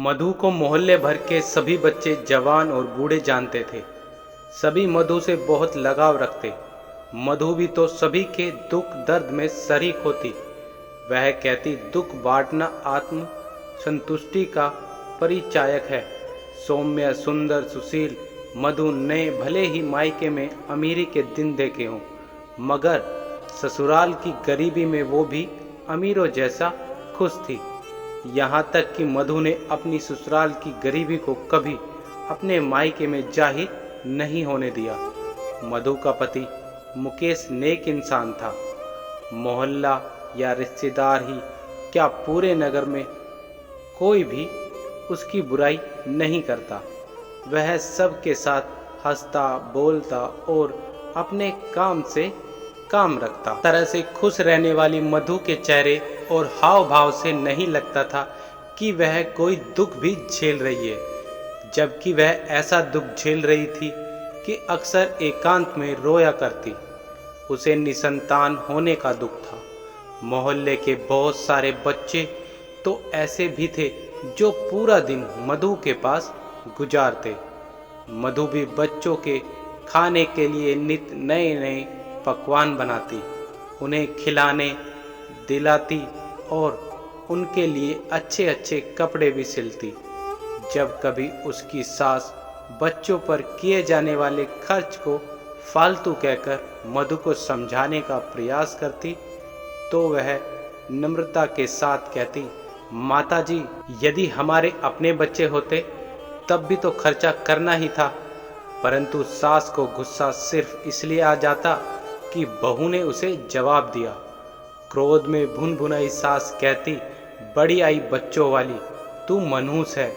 मधु को मोहल्ले भर के सभी बच्चे, जवान और बूढ़े जानते थे। सभी मधु से बहुत लगाव रखते। मधु भी तो सभी के दुख दर्द में शरीक होती। वह कहती, दुख बांटना आत्म संतुष्टि का परिचायक है। सौम्य, सुंदर, सुशील मधु ने भले ही मायके में अमीरी के दिन देखे हों, मगर ससुराल की गरीबी में वो भी अमीरों जैसा खुश थी। यहाँ तक कि मधु ने अपनी ससुराल की गरीबी को कभी अपने मायके में जाहिर नहीं होने दिया। मधु का पति मुकेश नेक इंसान था। मोहल्ला या रिश्तेदार ही क्या, पूरे नगर में कोई भी उसकी बुराई नहीं करता। वह सबके साथ हंसता, बोलता और अपने काम से काम रखता। तरह से खुश रहने वाली मधु के चेहरे और हाव भाव से नहीं लगता था कि वह कोई दुख भी झेल रही है, जबकि वह ऐसा दुख झेल रही थी कि अक्सर एकांत में रोया करती। उसे निसंतान होने का दुख था। मोहल्ले के बहुत सारे बच्चे तो ऐसे भी थे जो पूरा दिन मधु के पास गुजारते। मधु भी बच्चों के खाने के लिए नित नए नए पकवान बनाती, उन्हें खिलाने दिलाती और उनके लिए अच्छे अच्छे कपड़े भी सिलती। जब कभी उसकी सास बच्चों पर किए जाने वाले खर्च को फालतू कहकर मधु को समझाने का प्रयास करती, तो वह नम्रता के साथ कहती, माताजी, यदि हमारे अपने बच्चे होते तब भी तो खर्चा करना ही था। परंतु सास को गुस्सा सिर्फ इसलिए आ जाता कि बहू ने उसे जवाब दिया। क्रोध में भुन भुनाई सास कहती, बड़ी आई बच्चों वाली, तू मनहूस है।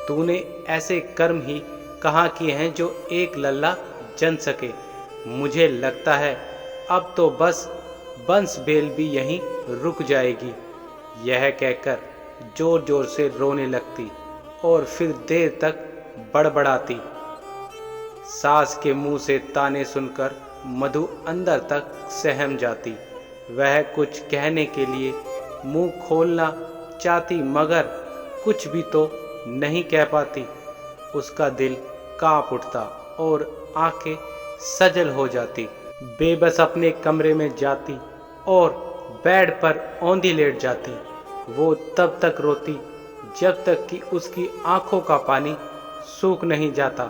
तूने ऐसे कर्म ही कहाँ किए हैं जो एक लल्ला जन सके। मुझे लगता है अब तो बस बंस बेल भी यहीं रुक जाएगी। यह कहकर जोर जोर से रोने लगती और फिर देर तक बड़बड़ाती। सास के मुंह से ताने सुनकर मधु अंदर तक सहम जाती। वह कुछ कहने के लिए मुंह खोलना चाहती, मगर कुछ भी तो नहीं कह पाती। उसका दिल कांप उठता और आंखें सजल हो जाती। बेबस अपने कमरे में जाती और बेड पर औंधी लेट जाती। वो तब तक रोती जब तक कि उसकी आंखों का पानी सूख नहीं जाता।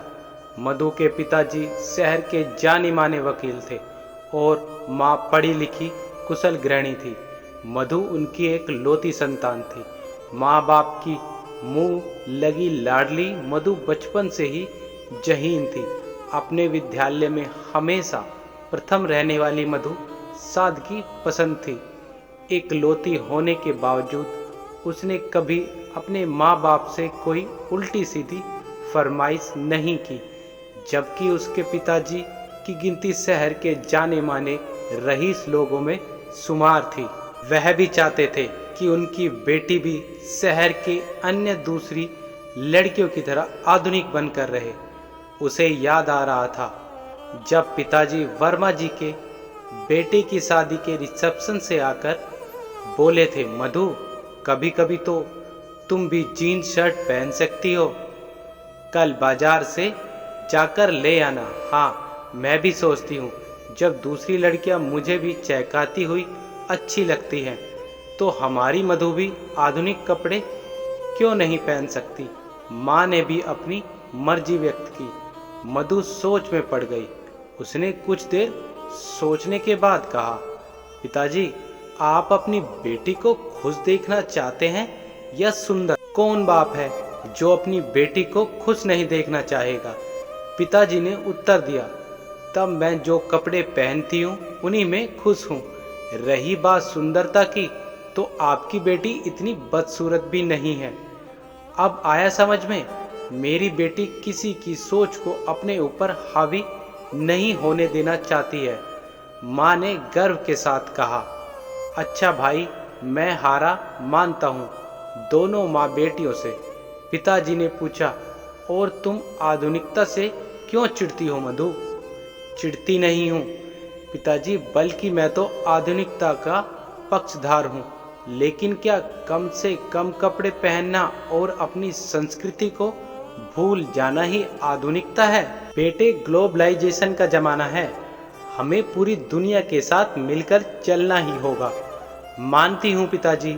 मधु के पिताजी शहर के जाने माने वकील थे और माँ पढ़ी लिखी कुशल गृहिणी थी। मधु उनकी एक लौती संतान थी। माँ बाप की मुंह लगी लाडली मधु बचपन से ही जहीन थी। अपने विद्यालय में हमेशा प्रथम रहने वाली मधु सादगी पसंद थी। एक लौती होने के बावजूद उसने कभी अपने माँ बाप से कोई उल्टी सीधी फरमाइश नहीं की, जबकि उसके पिताजी की गिनती शहर के जाने माने रईस लोगों में शुमार थी। वह भी चाहते थे कि उनकी बेटी भी शहर के अन्य दूसरी लड़कियों की तरह आधुनिक बनकर रहे। उसे याद आ रहा था जब पिताजी वर्मा जी के बेटे की शादी के रिसेप्शन से आकर बोले थे, मधु, कभी कभी तो तुम भी जीन्स शर्ट पहन सकती हो, कल बाजार से जाकर ले आना। हाँ, मैं भी सोचती हूँ जब दूसरी लड़कियाँ मुझे भी चहकाती हुई अच्छी लगती हैं, तो हमारी मधु भी आधुनिक कपड़े क्यों नहीं पहन सकती। माँ ने भी अपनी मर्जी व्यक्त की। मधु सोच में पड़ गई। उसने कुछ देर सोचने के बाद कहा, पिताजी, आप अपनी बेटी को खुश देखना चाहते हैं या सुंदर? कौन बाप है जो अपनी बेटी को खुश नहीं देखना चाहेगा? पिताजी ने उत्तर दिया, तब मैं जो कपड़े पहनती हूँ उन्हीं में खुश हूँ। रही बात सुंदरता की, तो आपकी बेटी इतनी बदसूरत भी नहीं है। अब आया समझ में। मेरी बेटी किसी की सोच को अपने ऊपर हावी नहीं होने देना चाहती है। माँ ने गर्व के साथ कहा। अच्छा भाई, मैं हारा मानता हूँ दोनों माँ बेटियों से। पिताजी ने पूछा, और तुम आधुनिकता से क्यों चिढ़ती हो मधु? चिढ़ती नहीं हूँ पिताजी, बल्कि मैं तो आधुनिकता का पक्षधार हूँ। लेकिन क्या कम से कम कपड़े पहनना और अपनी संस्कृति को भूल जाना ही आधुनिकता है? बेटे, ग्लोबलाइजेशन का जमाना है, हमें पूरी दुनिया के साथ मिलकर चलना ही होगा। मानती हूँ पिताजी,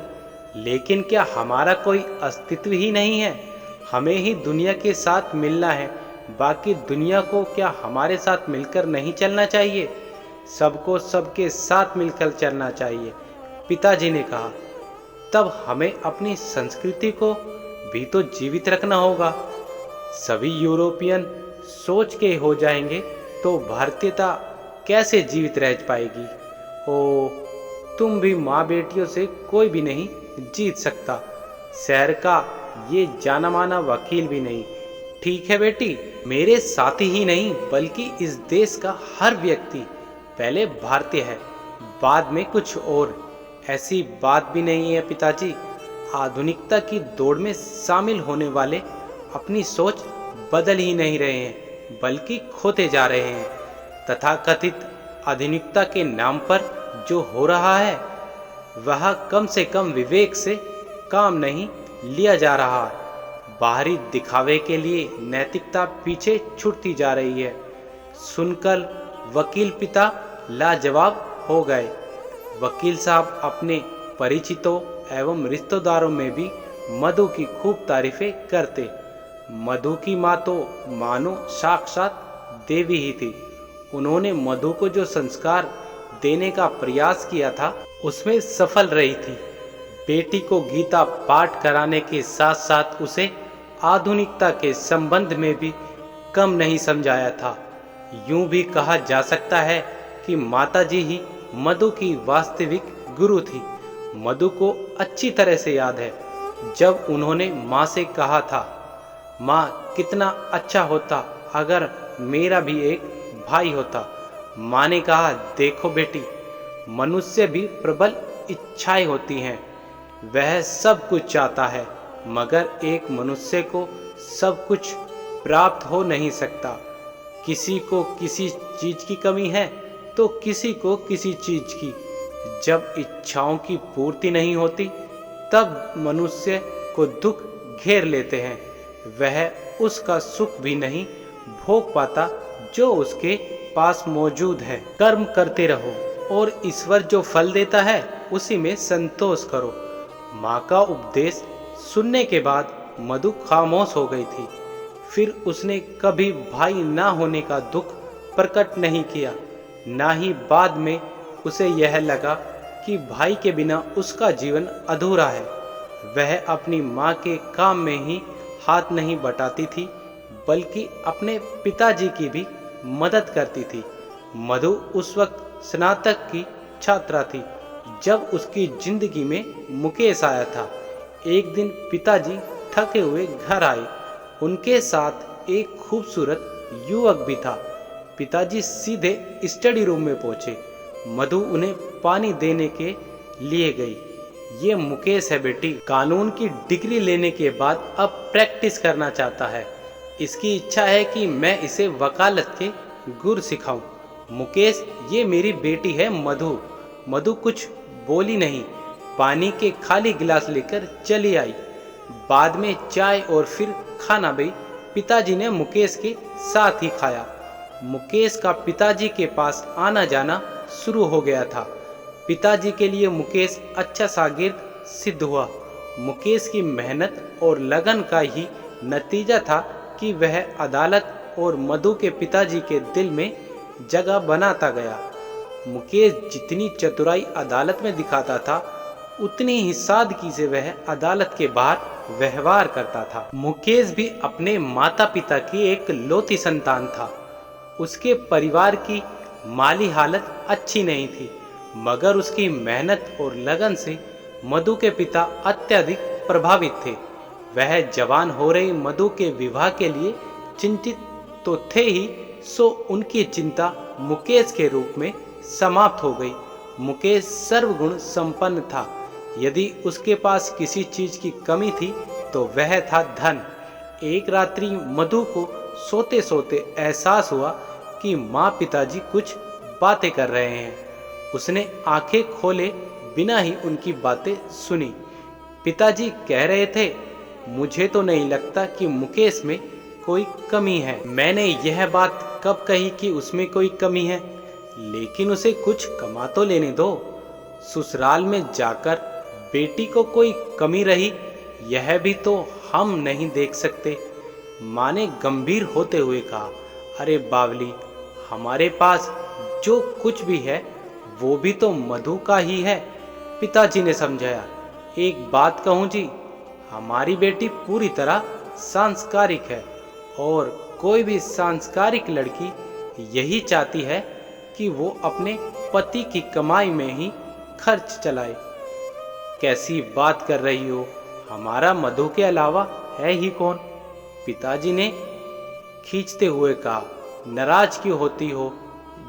लेकिन क्या हमारा कोई अस्तित्व ही नहीं है? हमें ही दुनिया के साथ मिलना है, बाकी दुनिया को क्या हमारे साथ मिलकर नहीं चलना चाहिए? सबको सबके साथ मिलकर चलना चाहिए, पिताजी ने कहा। तब हमें अपनी संस्कृति को भी तो जीवित रखना होगा। सभी यूरोपियन सोच के हो जाएंगे तो भारतीयता कैसे जीवित रह पाएगी? ओ, तुम भी माँ बेटियों से कोई भी नहीं जीत सकता, शहर का ये जाना माना वकील भी नहीं। ठीक है बेटी, मेरे साथी ही नहीं बल्कि इस देश का हर व्यक्ति पहले भारतीय है, बाद में कुछ और। ऐसी बात भी नहीं है पिताजी। आधुनिकता की दौड़ में शामिल होने वाले अपनी सोच बदल ही नहीं रहे हैं, बल्कि खोते जा रहे हैं। तथाकथित आधुनिकता के नाम पर जो हो रहा है वह कम से कम विवेक से काम नहीं लिया जा रहा। बाहरी दिखावे के लिए नैतिकता पीछे छूटती जा रही है। सुनकर वकील पिता लाजवाब हो गए। वकील साहब अपने परिचितों एवं रिश्तेदारों में भी मधु की खूब तारीफें करते। मधु की माँ तो मानो साक्षात देवी ही थी। उन्होंने मधु को जो संस्कार देने का प्रयास किया था उसमें सफल रही थी। बेटी को गीता पाठ कराने के साथ साथ उसे आधुनिकता के संबंध में भी कम नहीं समझाया था। यूं भी कहा जा सकता है कि माताजी ही मधु की वास्तविक गुरु थी। मधु को अच्छी तरह से याद है जब उन्होंने माँ से कहा था, माँ कितना अच्छा होता अगर मेरा भी एक भाई होता। माँ ने कहा, देखो बेटी, मनुष्य भी प्रबल इच्छाएं होती हैं, वह सब कुछ चाहता है, मगर एक मनुष्य को सब कुछ प्राप्त हो नहीं सकता। किसी को किसी चीज की कमी है तो किसी को किसी चीज की। जब इच्छाओं की पूर्ति नहीं होती तब मनुष्य को दुख घेर लेते हैं। वह उसका सुख भी नहीं भोग पाता जो उसके पास मौजूद है। कर्म करते रहो और ईश्वर जो फल देता है उसी में संतोष करो। माँ का उपदेश सुनने के बाद मधु खामोश हो गई थी। फिर उसने कभी भाई ना होने का दुख प्रकट नहीं किया। ना ही बाद में उसे यह लगा कि भाई के बिना उसका जीवन अधूरा है। वह अपनी माँ के काम में ही हाथ नहीं बटाती थी, बल्कि अपने पिताजी की भी मदद करती थी। मधु उस वक्त स्नातक की छात्रा थी जब उसकी जिंदगी में मुकेश आया था। एक दिन पिताजी थके हुए घर आए। उनके साथ एक खूबसूरत युवक भी था। पिताजी सीधे स्टडी रूम में पहुंचे। मधु उन्हें पानी देने के लिए गई। ये मुकेश है बेटी, कानून की डिग्री लेने के बाद अब प्रैक्टिस करना चाहता है। इसकी इच्छा है कि मैं इसे वकालत के गुर सिखाऊं। मुकेश, ये मेरी बेटी है मधु। मधु कुछ बोली नहीं, पानी के खाली गिलास लेकर चली आई। बाद में चाय और फिर खाना भी पिताजी ने मुकेश के साथ ही खाया। मुकेश का पिताजी के पास आना जाना शुरू हो गया था। पिताजी के लिए मुकेश अच्छा शागिर्द सिद्ध हुआ। मुकेश की मेहनत और लगन का ही नतीजा था कि वह अदालत और मधु के पिताजी के दिल में जगह बनाता गया। मुकेश जितनी चतुराई अदालत में दिखाता था उतनी ही सादगी से वह अदालत के बाहर व्यवहार करता था। मुकेश भी अपने माता पिता की एक लौती संतान था। उसके परिवार की माली हालत अच्छी नहीं थी, मगर उसकी मेहनत और लगन से मधु के पिता अत्यधिक प्रभावित थे। वह जवान हो रही मधु के विवाह के लिए चिंतित तो थे ही, सो उनकी चिंता मुकेश के रूप में समाप्त हो गई। मुकेश सर्वगुण संपन्न था। यदि उसके पास किसी चीज की कमी थी तो वह था धन। एक रात्रि मधु को सोते सोते एहसास हुआ कि माँ पिताजी कुछ बातें कर रहे हैं। उसने आंखें खोले बिना ही उनकी बातें सुनी। पिताजी कह रहे थे, मुझे तो नहीं लगता कि मुकेश में कोई कमी है। मैंने यह बात कब कही कि उसमें कोई कमी है? लेकिन उसे कुछ कमा तो लेने दो। ससुराल में जाकर बेटी को कोई कमी रही, यह भी तो हम नहीं देख सकते। माँ ने गंभीर होते हुए कहा, अरे बावली, हमारे पास जो कुछ भी है वो भी तो मधु का ही है। पिताजी ने समझाया, एक बात कहूँ जी, हमारी बेटी पूरी तरह सांस्कारिक है और कोई भी सांस्कारिक लड़की यही चाहती है कि वो अपने पति की कमाई में ही खर्च चलाए। कैसी बात कर रही हो, हमारा मधु के अलावा है ही कौन? पिताजी ने खींचते हुए कहा, नाराज क्यों होती हो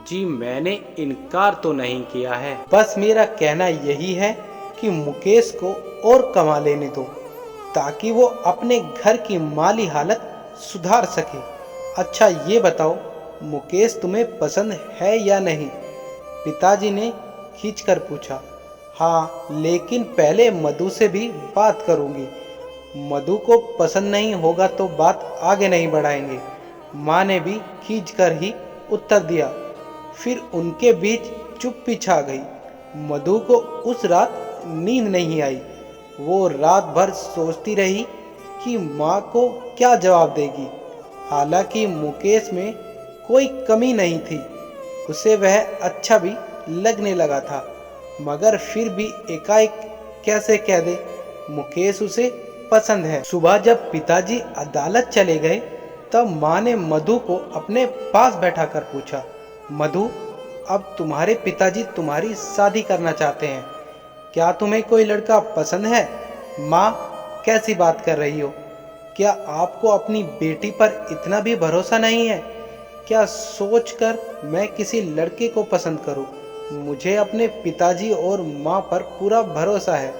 जी? मैंने इनकार तो नहीं किया है, बस मेरा कहना यही है कि मुकेश को और कमा लेने दो ताकि वो अपने घर की माली हालत सुधार सके। अच्छा ये बताओ, मुकेश तुम्हें पसंद है या नहीं? पिताजी ने खींचकर पूछा। हाँ, लेकिन पहले मधु से भी बात करूंगी। मधु को पसंद नहीं होगा तो बात आगे नहीं बढ़ाएंगे, माँ ने भी खींचकर ही उत्तर दिया। फिर उनके बीच चुप्पी छा गई। मधु को उस रात नींद नहीं आई। वो रात भर सोचती रही कि माँ को क्या जवाब देगी। हालांकि मुकेश में कोई कमी नहीं थी, उसे वह अच्छा भी लगने लगा था, मगर फिर भी एकाएक कैसे कह दे मुकेश उसे पसंद है। सुबह जब पिताजी अदालत चले गए तब माँ ने मधु को अपने पास बैठाकर पूछा, मधु, अब तुम्हारे पिताजी तुम्हारी शादी करना चाहते हैं, क्या तुम्हें कोई लड़का पसंद है? माँ, कैसी बात कर रही हो? क्या आपको अपनी बेटी पर इतना भी भरोसा नहीं है? क्या सोचकर मैं किसी लड़के को पसंद करूं? मुझे अपने पिताजी और माँ पर पूरा भरोसा है।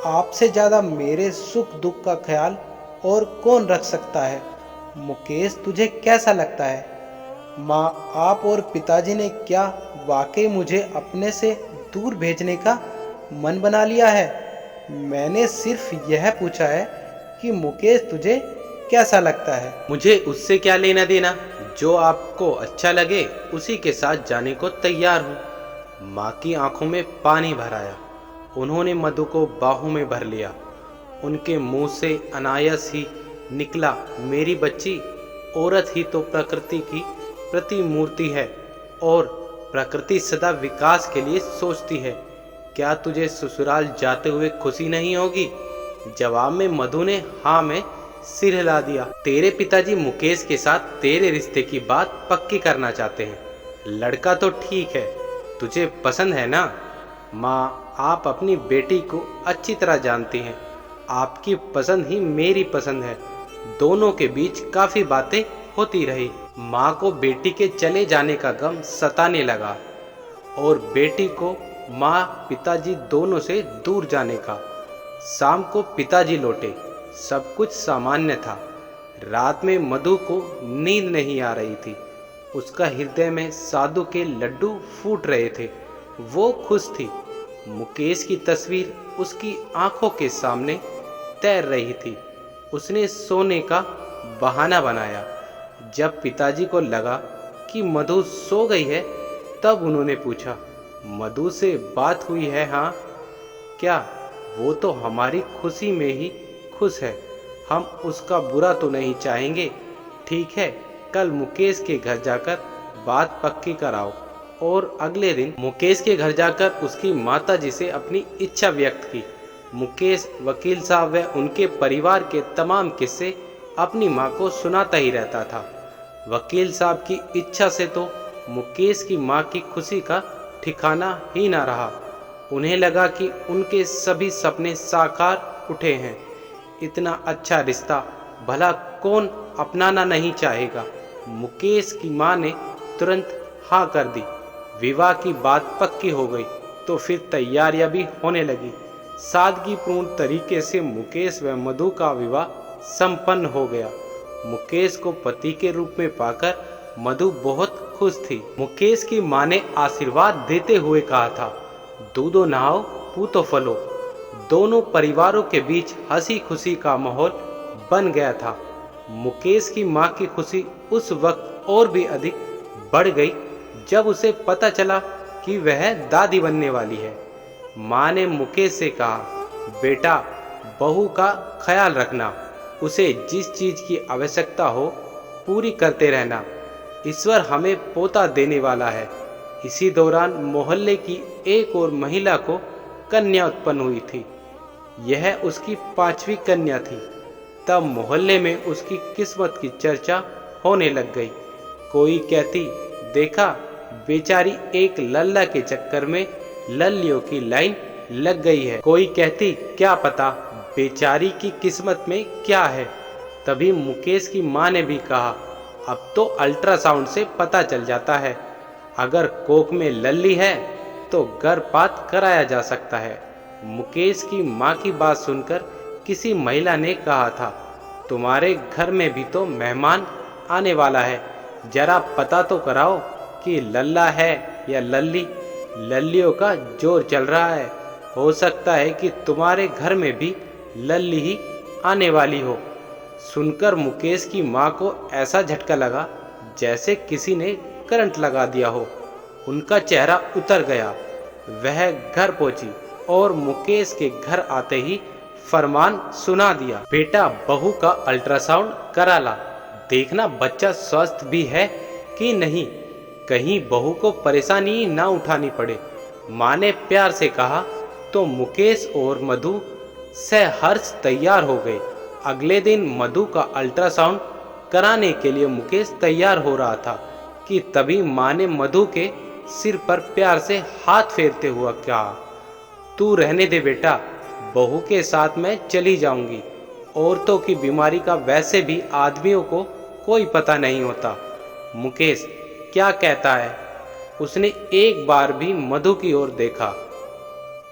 आपसे ज़्यादा मेरे सुख दुख का ख्याल और कौन रख सकता है? मुकेश तुझे कैसा लगता है? माँ, आप और पिताजी ने क्या वाकई मुझे अपने से दूर भेजने का मन बना लिया है? मैंने सिर्फ यह पूछा है कि मुकेश तुझे कैसा लगता है। मुझे उससे क्या लेना देना? जो आपको अच्छा लगे उसी के साथ जाने को तैयार हूँ। माँ की आंखों में पानी भर आया। उन्होंने मधु को बाहों में भर लिया। उनके मुंह से अनायास ही निकला, मेरी बच्ची, औरत ही तो प्रकृति की प्रतिमूर्ति है और प्रकृति सदा विकास के लिए सोचती है। क्या तुझे ससुराल जाते हुए खुशी नहीं होगी? जवाब में मधु ने हाँ में सिर हिला दिया। तेरे पिताजी मुकेश के साथ तेरे रिश्ते की बात पक्की करना चाहते हैं। लड़का तो ठीक है, तुझे पसंद है ना? माँ, आप अपनी बेटी को अच्छी तरह जानती हैं। आपकी पसंद ही मेरी पसंद है। दोनों के बीच काफ़ी बातें होती रही। माँ को बेटी के चले जाने का गम सताने लगा और बेटी को माँ पिताजी दोनों से दूर जाने का। शाम को पिताजी लौटे। सब कुछ सामान्य था। रात में मधु को नींद नहीं आ रही थी। उसका हृदय में साधु के लड्डू फूट रहे थे। वो खुश थी। मुकेश की तस्वीर उसकी आंखों के सामने तैर रही थी। उसने सोने का बहाना बनाया। जब पिताजी को लगा कि मधु सो गई है तब उन्होंने पूछा, मधु से बात हुई है? हाँ। क्या? वो तो हमारी खुशी में ही खुश है। हम उसका बुरा तो नहीं चाहेंगे। ठीक है, कल मुकेश के घर जाकर बात पक्की कराओ। और अगले दिन मुकेश के घर जाकर उसकी माताजी से अपनी इच्छा व्यक्त की। मुकेश वकील साहब व उनके परिवार के तमाम किस्से अपनी माँ को सुनाता ही रहता था। वकील साहब की इच्छा से तो मुकेश की माँ की खुशी का ठिकाना ही ना रहा। उन्हें लगा कि उनके सभी सपने साकार उठे हैं। इतना अच्छा रिश्ता भला कौन अपनाना नहीं चाहेगा। मुकेश की माँ ने तुरंत हाँ कर दी। विवाह की बात पक्की हो गई तो फिर तैयारियां भी होने लगी। सादगीपूर्ण तरीके से मुकेश व मधु का विवाह संपन्न हो गया। मुकेश को पति के रूप में पाकर मधु बहुत खुश थी। मुकेश की माँ ने आशीर्वाद देते हुए कहा था, दूधो नहाओ पूतो फलो। दोनों परिवारों के बीच हंसी खुशी का माहौल बन गया था। मुकेश की माँ की खुशी उस वक्त और भी अधिक बढ़ गई जब उसे पता चला कि वह दादी बनने वाली है। माँ ने मुकेश से कहा, बेटा, बहू का ख्याल रखना, उसे जिस चीज़ की आवश्यकता हो पूरी करते रहना। ईश्वर हमें पोता देने वाला है। इसी दौरान मोहल्ले की एक और महिला को कन्या उत्पन्न हुई थी। यह उसकी 5वीं कन्या थी। तब मोहल्ले में उसकी किस्मत की चर्चा होने लग गई। कोई कहती, देखा, बेचारी एक लल्ला के चक्कर में लल्लियों की लाइन लग गई है। कोई कहती, क्या पता बेचारी की किस्मत में क्या है। तभी मुकेश की माँ ने भी कहा, अब तो अल्ट्रासाउंड से पता चल जाता है। अगर कोख में लल्ली है तो गर्भपात कराया जा सकता है। मुकेश की माँ की बात सुनकर किसी महिला ने कहा था, तुम्हारे घर में भी तो मेहमान आने वाला है, जरा पता तो कराओ कि लल्ला है या लल्ली। लल्लियों का जोर चल रहा है, हो सकता है कि तुम्हारे घर में भी लल्ली ही आने वाली हो। सुनकर मुकेश की माँ को ऐसा झटका लगा जैसे किसी ने करंट लगा दिया हो। उनका चेहरा उतर गया। वह घर पहुंची और मुकेश के घर आते ही फरमान सुना दिया, बेटा, बहू का अल्ट्रासाउंड करा ला, देखना बच्चा स्वस्थ भी है कि नहीं, कहीं बहू को परेशानी ना उठानी पड़े। माँ ने प्यार से कहा तो मुकेश और मधु सहर्ष तैयार हो गए। अगले दिन मधु का अल्ट्रासाउंड कराने के लिए मुकेश तैयार हो रहा था कि तभी माँ ने मधु के सिर पर प्यार से हाथ फेरते हुआ कहा, तू रहने दे बेटा, बहू के साथ मैं चली जाऊंगी। औरतों की बीमारी का वैसे भी आदमियों को कोई पता नहीं होता। मुकेश क्या कहता है? उसने एक बार भी मधु की ओर देखा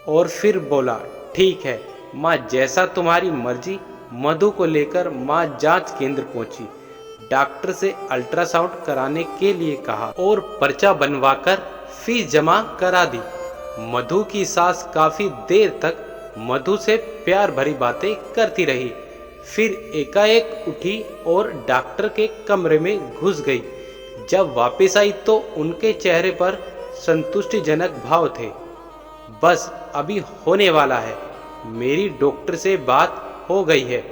और फिर बोला, ठीक है माँ, जैसा तुम्हारी मर्जी। मधु को लेकर माँ जांच केंद्र पहुंची। डॉक्टर से अल्ट्रासाउंड कराने के लिए कहा और पर्चा बनवाकर फीस जमा करा दी। मधु की सास काफी देर तक मधु से प्यार भरी बातें करती रही, फिर एकाएक उठी और डॉक्टर के कमरे में घुस गई। जब वापस आई तो उनके चेहरे पर संतुष्टिजनक भाव थे। बस अभी होने वाला है, मेरी डॉक्टर से बात हो गई है,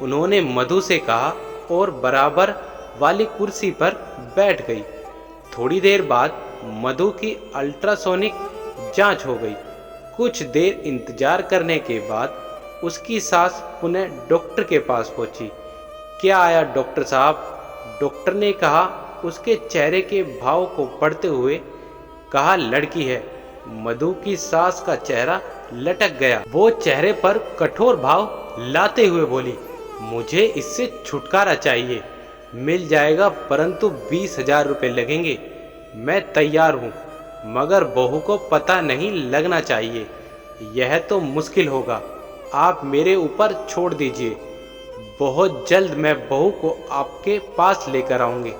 उन्होंने मधु से कहा और बराबर वाली कुर्सी पर बैठ गई। थोड़ी देर बाद मधु की अल्ट्रासोनिक जांच हो गई। कुछ देर इंतजार करने के बाद उसकी सास पुनः डॉक्टर के पास पहुंची। क्या आया डॉक्टर साहब? डॉक्टर ने कहा, उसके चेहरे के भाव को पढ़ते हुए कहा, लड़की है। मधु की सास का चेहरा लटक गया। वो चेहरे पर कठोर भाव लाते हुए बोली, मुझे इससे छुटकारा चाहिए। मिल जाएगा, परंतु 20,000 रुपये लगेंगे। मैं तैयार हूँ, मगर बहू को पता नहीं लगना चाहिए। यह तो मुश्किल होगा, आप मेरे ऊपर छोड़ दीजिए। बहुत जल्द मैं बहू को आपके पास लेकर आऊँगी,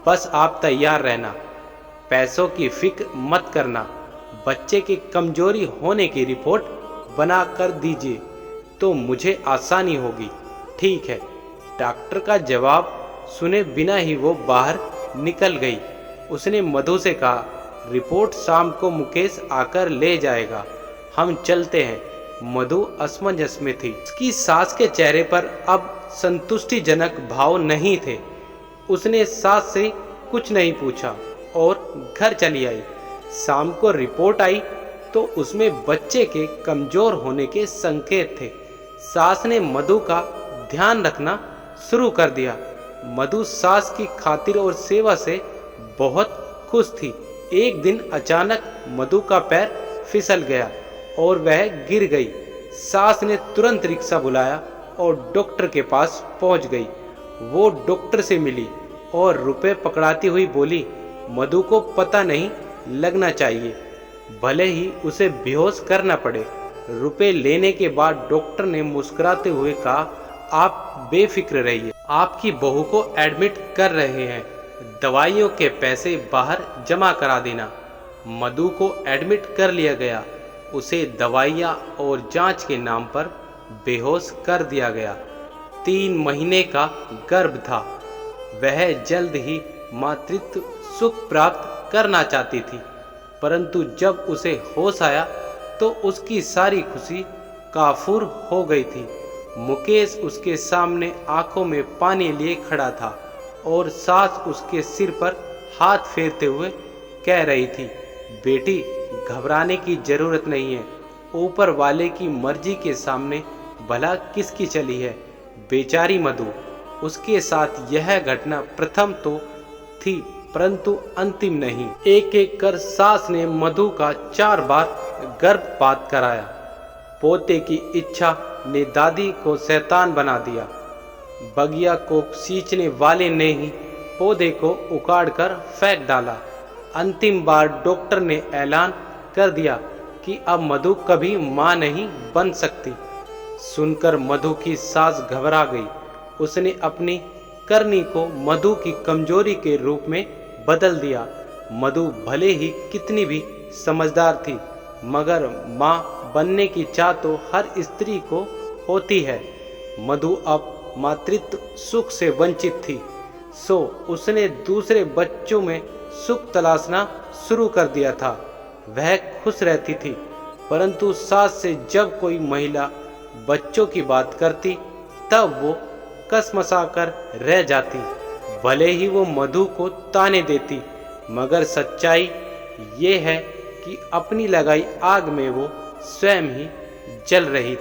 बस आप तैयार रहना। पैसों की फिक्र मत करना। बच्चे की कमजोरी होने की रिपोर्ट बना कर दीजिए तो मुझे आसानी होगी। ठीक है। डॉक्टर का जवाब सुने बिना ही वो बाहर निकल गई। उसने मधु से कहा, रिपोर्ट शाम को मुकेश आकर ले जाएगा, हम चलते हैं। मधु असमंजस में थी। उसकी सास के चेहरे पर अब संतुष्टिजनक भाव नहीं थे। उसने सास से कुछ नहीं पूछा और घर चली आई। शाम को रिपोर्ट आई तो उसमें बच्चे के कमजोर होने के संकेत थे। सास ने मधु का ध्यान रखना शुरू कर दिया। मधु सास की खातिर और सेवा से बहुत खुश थी। एक दिन अचानक मधु का पैर फिसल गया और वह गिर गई। सास ने तुरंत रिक्शा बुलाया और डॉक्टर के पास पहुंच गई। वो डॉक्टर से मिली और रुपए पकड़ाती हुई बोली, मधु को पता नहीं लगना चाहिए, भले ही उसे बेहोश करना पड़े। रुपए लेने के बाद डॉक्टर ने मुस्कुराते हुए कहा, आप बेफिक्र रहिए, आपकी बहू को एडमिट कर रहे हैं, दवाइयों के पैसे बाहर जमा करा देना। मधु को एडमिट कर लिया गया। उसे दवाइयाँ और जांच के नाम पर बेहोश कर दिया गया। 3 महीने का गर्भ था। वह जल्द ही मातृत्व सुख प्राप्त करना चाहती थी, परंतु जब उसे होश आया तो उसकी सारी खुशी काफूर हो गई थी। मुकेश उसके सामने आंखों में पानी लिए खड़ा था और सास उसके सिर पर हाथ फेरते हुए कह रही थी, बेटी घबराने की जरूरत नहीं है, ऊपर वाले की मर्जी के सामने भला किसकी चली है। बेचारी मधु, उसके साथ यह घटना प्रथम तो थी परंतु अंतिम नहीं। एक एक कर सास ने मधु का 4 बार गर्भपात कराया। पोते की इच्छा ने दादी को शैतान बना दिया। बगिया को सींचने वाले ने ही पौधे को उखाड़कर फेंक डाला। अंतिम बार डॉक्टर ने ऐलान कर दिया कि अब मधु कभी मां नहीं बन सकती। सुनकर मधु की सास घबरा गई। उसने अपनी करनी को मधु की कमजोरी के रूप में बदल दिया। मधु भले ही कितनी भी समझदार थी, मगर मां बनने की चाह तो हर स्त्री को होती है। मधु अब मातृत्व सुख से वंचित थी, सो उसने दूसरे बच्चों में सुख तलाशना शुरू कर दिया था। वह खुश रहती थी, परंतु सास से जब कोई महिला बच्चों की बात करती तब वो कसमसा कर रह जाती। भले ही वो मधु को ताने देती, मगर सच्चाई ये है कि अपनी लगाई आग में वो स्वयं ही जल रही थी।